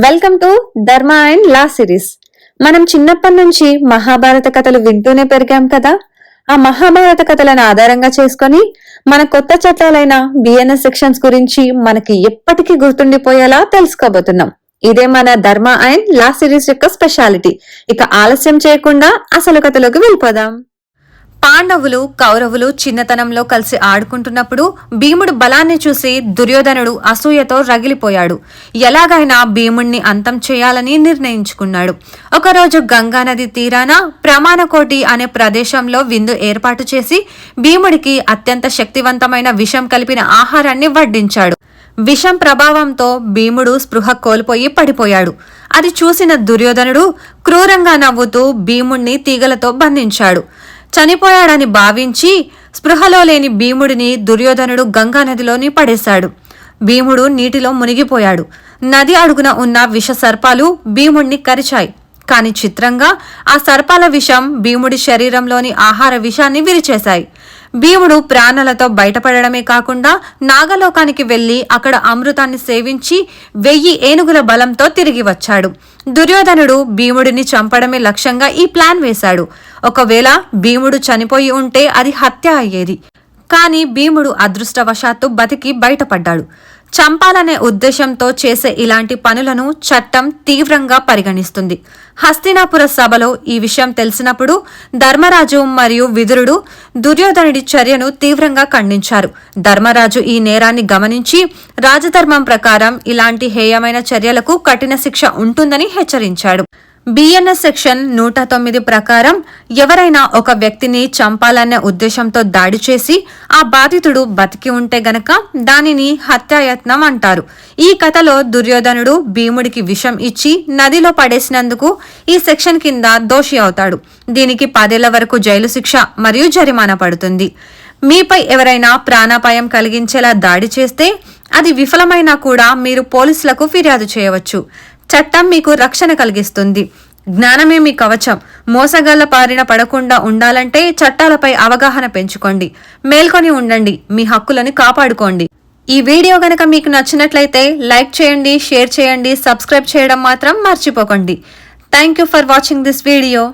Welcome to ధర్మ and law series. మనం చిన్నప్పటి నుంచి మహాభారత కథలు వింటూనే పెరిగాం కదా. ఆ మహాభారత కథలను ఆధారంగా చేసుకొని మన కొత్త చట్టాలైన బిఎన్ఎస్ సెక్షన్స్ గురించి మనకి ఎప్పటికీ గుర్తుండిపోయేలా తెలుసుకోబోతున్నాం. ఇదే మన ధర్మ అండ్ లా సిరీస్ యొక్క స్పెషాలిటీ. ఇక ఆలస్యం చేయకుండా అసలు కథలోకి వెళ్ళిపోదాం. పాండవులు కౌరవులు చిన్నతనంలో కలిసి ఆడుకుంటున్నప్పుడు భీముడు బలాన్ని చూసి దుర్యోధనుడు అసూయతో రగిలిపోయాడు. ఎలాగైనా భీముణ్ణి అంతం చేయాలని నిర్ణయించుకున్నాడు. ఒకరోజు గంగానది తీరాన ప్రమాణకోటి అనే ప్రదేశంలో విందు ఏర్పాటు చేసి భీముడికి అత్యంత శక్తివంతమైన విషం కలిపిన ఆహారాన్ని వడ్డించాడు. విషం ప్రభావంతో భీముడు స్పృహ కోల్పోయి పడిపోయాడు. అది చూసిన దుర్యోధనుడు క్రూరంగా నవ్వుతూ భీముణ్ణి తీగలతో బంధించాడు. చనిపోయాడని భావించి స్పృహలో లేని భీముడిని దుర్యోధనుడు గంగానదిలోని పడేశాడు. భీముడు నీటిలో మునిగిపోయాడు. నది అడుగున ఉన్న విష సర్పాలు భీముణ్ణి కరిచాయి. కాని చిత్రంగా ఆ సర్పాల విషం భీముడి శరీరంలోని ఆహార విషాన్ని విరిచేశాయి. భీముడు ప్రాణాలతో బయటపడమే కాకుండా నాగలోకానికి వెళ్లి అక్కడ అమృతాన్ని సేవించి 1000 ఏనుగుల బలంతో తిరిగి వచ్చాడు. దుర్యోధనుడు భీముడిని చంపడమే లక్ష్యంగా ఈ ప్లాన్ వేశాడు. ఒకవేళ భీముడు చనిపోయి ఉంటే అది హత్య అయ్యేది. కాని భీముడు అదృష్టవశాత్తు బతికి బయటపడ్డాడు. చంపాలనే ఉద్దేశంతో చేసే ఇలాంటి పనులను చట్టం తీవ్రంగా పరిగణిస్తుంది. హస్తినాపుర సభలో ఈ విషయం తెలిసినప్పుడు ధర్మరాజు మరియు విదురుడు దుర్యోధనుడి చర్యను తీవ్రంగా ఖండించారు. ధర్మరాజు ఈ నేరాన్ని గమనించి రాజధర్మం ప్రకారం ఇలాంటి హేయమైన చర్యలకు కఠిన శిక్ష ఉంటుందని హెచ్చరించాడు. బిఎన్ఎస్ సెక్షన్ 109 ప్రకారం ఎవరైనా ఒక వ్యక్తిని చంపాలనే ఉద్దేశంతో దాడి చేసి ఆ బాధితుడు బతికి ఉంటే గనక దానిని హత్యాయత్నం అంటారు. ఈ కథలో దుర్యోధనుడు భీముడికి విషం ఇచ్చి నదిలో పడేసినందుకు ఈ సెక్షన్ కింద దోషి అవుతాడు. దీనికి 10 ఏళ్ల వరకు జైలు శిక్ష మరియు జరిమానా పడుతుంది. మీపై ఎవరైనా ప్రాణాపాయం కలిగించేలా దాడి చేస్తే అది విఫలమైనా కూడా మీరు పోలీసులకు ఫిర్యాదు చేయవచ్చు. చట్టం మీకు రక్షణ కలిగిస్తుంది. జ్ఞానమే మీ కవచం. మోసగాళ్ల బారిన పడకుండా ఉండాలంటే చట్టాలపై అవగాహన పెంచుకోండి. మేల్కొని ఉండండి. మీ హక్కులను కాపాడుకోండి. ఈ వీడియో గనక మీకు నచ్చినట్లయితే లైక్ చేయండి, షేర్ చేయండి, సబ్స్క్రైబ్ చేయడం మాత్రం మర్చిపోకండి. Thank you for watching this video.